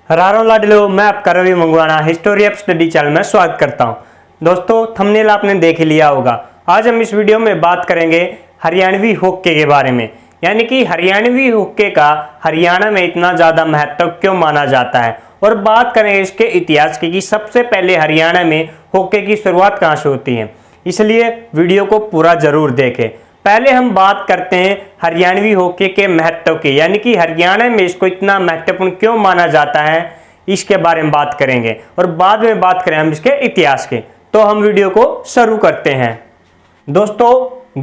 रारो लाडलो, मैं आपका रवि मंगवाना हिस्टोरी ऑफ स्टडी चैनल में स्वागत करता हूं। दोस्तों, थंबनेल आपने देख ही लिया होगा। आज हम इस वीडियो में बात करेंगे हरियाणवी होक्के के बारे में, यानी कि हरियाणवी होक्के का हरियाणा में इतना ज़्यादा महत्व क्यों माना जाता है, और बात करेंगे इसके इतिहास की कि सबसे पहले हरियाणा में होक्के की शुरुआत कहाँ से होती है। इसलिए वीडियो को पूरा जरूर देखें। पहले हम बात करते हैं हरियाणवी होक्के के महत्व के, यानी कि हरियाणा में इसको इतना महत्वपूर्ण क्यों माना जाता है, इसके बारे में बात करेंगे और बाद में बात करें हम इसके इतिहास के। तो हम वीडियो को शुरू करते हैं। दोस्तों,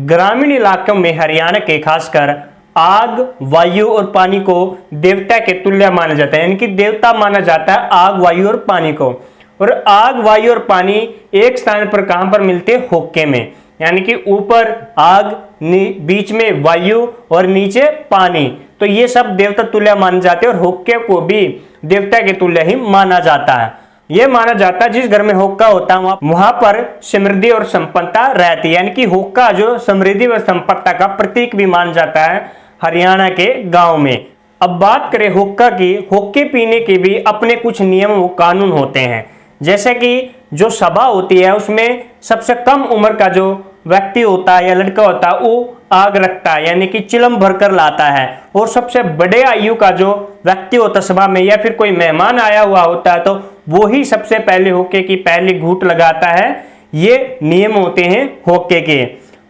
ग्रामीण इलाकों में हरियाणा के खासकर आग, वायु और पानी को देवता के तुल्य माना जाता है, यानी कि देवता माना जाता है आग, वायु और पानी को। और आग, वायु और पानी एक स्थान पर कहां पर मिलते हैं? होक्के में, यानी कि ऊपर आग, बीच में वायु और नीचे पानी। तो ये सब देवता तुल्य माने जाते हैं और होक्के को भी देवता के तुल्य ही माना जाता है। ये माना जाता है जिस घर में होक्का होता है वहां पर समृद्धि और संपन्नता रहती है, यानी कि होक्का जो समृद्धि और संपन्नता का प्रतीक भी माना जाता है हरियाणा के गांव में। अब बात करें होक्का की, होक्के पीने के भी अपने कुछ नियम व कानून होते हैं। जैसे कि जो सभा होती है उसमें सबसे कम उम्र का जो व्यक्ति होता है या लड़का होता है वो आग रखता है, यानी कि चिलम भरकर लाता है। और सबसे बड़े आयु का जो व्यक्ति होता है सभा में, या फिर कोई मेहमान आया हुआ होता है, तो वो ही सबसे पहले होक्के की पहली घूंट लगाता है। ये नियम होते हैं होक्के के।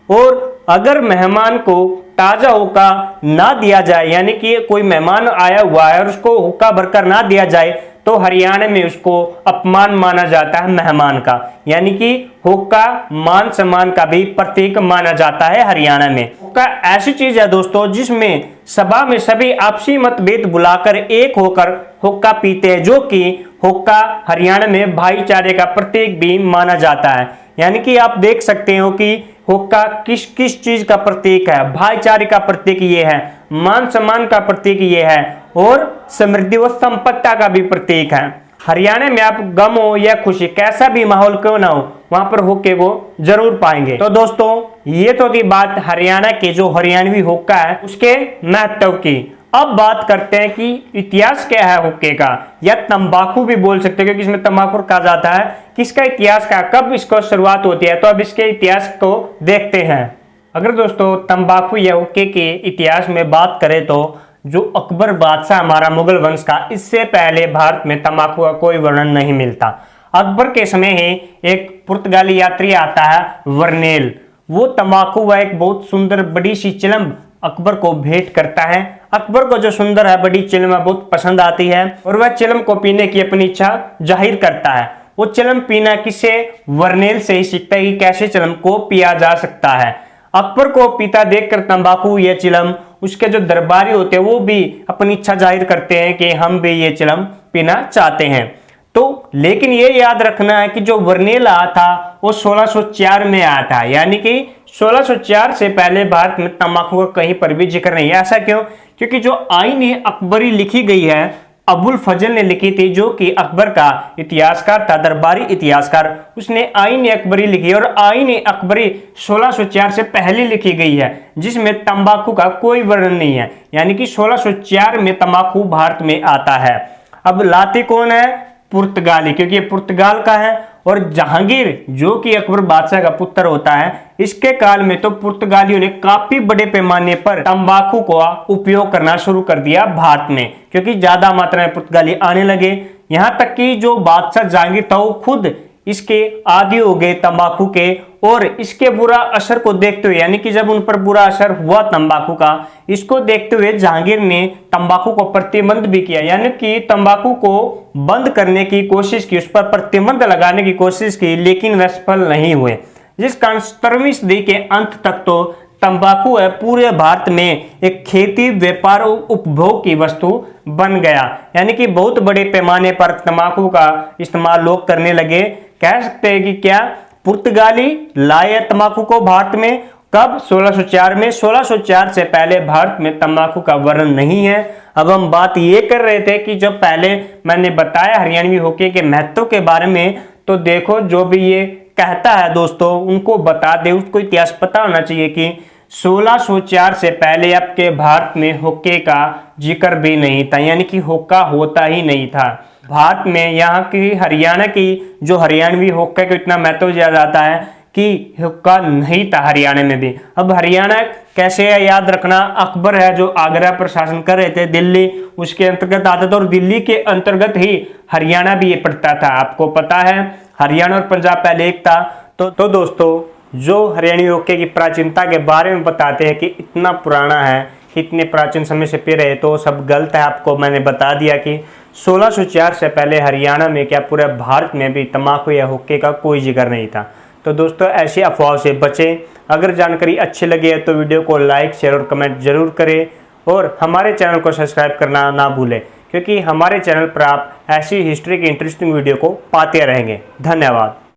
और अगर मेहमान को ताजा होक्का ना दिया जाए, यानी कि कोई मेहमान आया हुआ है और उसको होक्का भरकर ना दिया जाए, तो हरियाणा में उसको अपमान माना जाता है मेहमान का, यानी कि होक्का मान सम्मान का भी प्रतीक माना जाता है हरियाणा में। होक्का ऐसी चीज है दोस्तों जिसमें सभा में सभी आपसी मतभेद बुलाकर एक होकर होक्का पीते हैं, जो कि होक्का हरियाणा में भाईचारे का प्रतीक भी माना जाता है। यानी कि आप देख सकते हो कि होक्का किस किस चीज का प्रतीक है। भाईचारे का प्रतीक ये है, मान सम्मान का प्रतीक ये है, और समृद्धि व संपत्ति का भी प्रतीक है। हरियाणा में आप गम हो या खुशी, कैसा भी माहौल क्यों ना हो, वहां पर होक्के को जरूर पाएंगे। तो दोस्तों, ये तो थी बात हरियाणा के जो हरियाणवी होक्का है उसके महत्व की। अब बात करते हैं कि इतिहास क्या है होक्के का, या तंबाकू भी बोल सकते हैं क्योंकि इसमें तंबाकू कहा जाता है। किसका इतिहास का, कब इसको शुरुआत होती है, तो अब इसके इतिहास को देखते हैं। अगर दोस्तों तंबाकू या होक्के के इतिहास में बात करें तो जो अकबर बादशाह हमारा मुगल वंश का, इससे पहले भारत में तंबाकू का कोई वर्णन नहीं मिलता। अकबर के समय ही एक पुर्तगाली यात्री आता है वर्नेल, वो तंबाकू व एक बहुत सुंदर बड़ी सी चिलम अकबर को भेंट करता है। अकबर को जो सुंदर है बड़ी चिलम बहुत पसंद आती है और वह चिलम को पीने की अपनी इच्छा जाहिर करता है। वो चिलम पीना किसे, वर्नेल से ही सीखता है कि कैसे चिलम को पिया जा सकता है। अकबर को पीता देखकर तंबाकू या चिलम, उसके जो दरबारी होते हैं वो भी अपनी इच्छा जाहिर करते हैं कि हम भी ये चिलम पीना चाहते हैं। तो लेकिन ये याद रखना है कि जो वर्नेल आया था वो 1604 में आया था, यानी कि 1604 से पहले भारत में तंबाकू का कहीं पर भी जिक्र नहीं है। ऐसा क्यों? क्योंकि जो आईन अकबरी लिखी गई है अबुल फजल ने लिखी थी, जो कि अकबर का इतिहासकार था, दरबारी इतिहासकार। उसने आईन अकबरी लिखी और आईन अकबरी 1604 से पहले लिखी गई है, जिसमें तंबाकू का कोई वर्णन नहीं है, यानी कि 1604 में तंबाकू भारत में आता है। अब लाते कौन है? पुर्तगाली, क्योंकि ये पुर्तगाल का है। और जहांगीर जो कि अकबर बादशाह का पुत्र होता है, इसके काल में तो पुर्तगालियों ने काफी बड़े पैमाने पर तंबाकू को उपयोग करना शुरू कर दिया भारत में, क्योंकि ज्यादा मात्रा में पुर्तगाली आने लगे। यहां तक कि जो बादशाह जहांगीर था वो खुद इसके आदी हो गए तंबाकू के, और इसके बुरा असर को देखते हुए, यानी कि जब उन पर बुरा असर हुआ तंबाकू का, इसको देखते हुए जहांगीर ने तंबाकू को प्रतिबंध भी किया, यानी कि तंबाकू को बंद करने की कोशिश की, उस पर प्रतिबंध लगाने की कोशिश की, लेकिन वह सफल नहीं हुए। जिस कारण 17वीं सदी के अंत तक तो तंबाकू है पूरे भारत में एक खेती, व्यापार और उपभोग की वस्तु बन गया, यानी कि बहुत बड़े पैमाने पर तंबाकू का इस्तेमाल लोग करने लगे। कह सकते हैं कि क्या पुर्तगाली लाए तंबाकू को भारत में, कब? 1604 में। 1604 से पहले भारत में तंबाकू का वर्णन नहीं है। अब हम बात ये कर रहे थे कि जो पहले मैंने बताया हरियाणवी होक्के के महत्व के बारे में, तो देखो जो भी ये कहता है दोस्तों उनको बता दे, उसको इतिहास पता होना चाहिए कि 1604 से पहले आपके भारत में हुक्के का जिक्र भी नहीं था, यानी कि हुक्का होता ही नहीं था भारत में। यहाँ की हरियाणा की जो हरियाणवी हुक्के को इतना महत्व दिया जाता है कि हुक्का नहीं था हरियाणा में भी। अब हरियाणा कैसे है याद रखना, अकबर है जो आगरा पर शासन कर रहे थे, दिल्ली उसके अंतर्गत आता था और दिल्ली के अंतर्गत ही हरियाणा भी ये पड़ता था। आपको पता है हरियाणा और पंजाब पहले एक था। तो दोस्तों जो हरियाणवी हुक्के की प्राचीनता के बारे में बताते हैं कि इतना पुराना है, इतने प्राचीन समय से पी रहे, तो सब गलत है। आपको मैंने बता दिया कि 1604 से पहले हरियाणा में क्या पूरे भारत में भी तंबाकू या हुक्के का कोई जिक्र नहीं था। तो दोस्तों ऐसी अफवाह से बचें। अगर जानकारी अच्छी लगी है तो वीडियो को लाइक शेयर और कमेंट जरूर करें और हमारे चैनल को सब्सक्राइब करना ना भूलें, क्योंकि हमारे चैनल पर आप ऐसी हिस्ट्री की इंटरेस्टिंग वीडियो को पाते रहेंगे। धन्यवाद।